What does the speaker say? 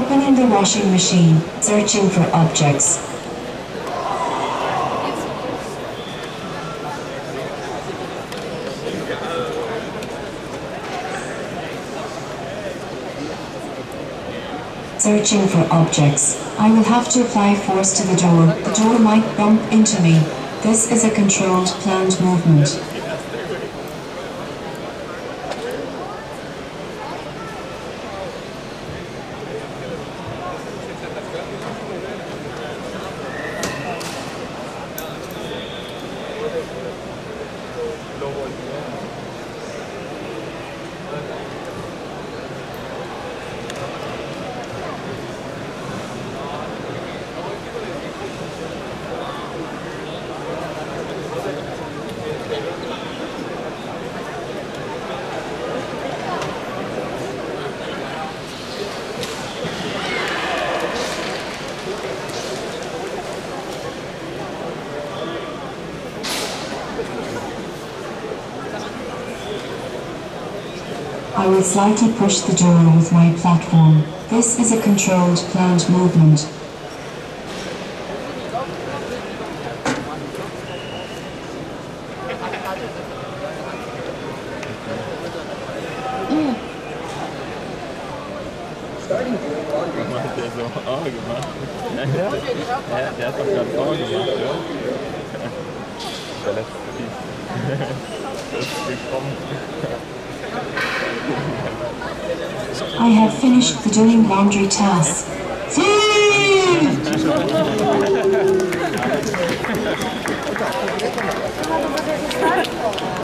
Opening the washing machine, searching for objects. Searching for objects. I will have to apply force to the door. The door might bump into me. This is a controlled, planned movement. I will slightly push the door with my platform. This is a controlled, planned movement. Der so Auge gemacht. Der hat doch gerade Auge gemacht, ja? Der letzte Piece. Das ist gekommen. I have finished the doing laundry task.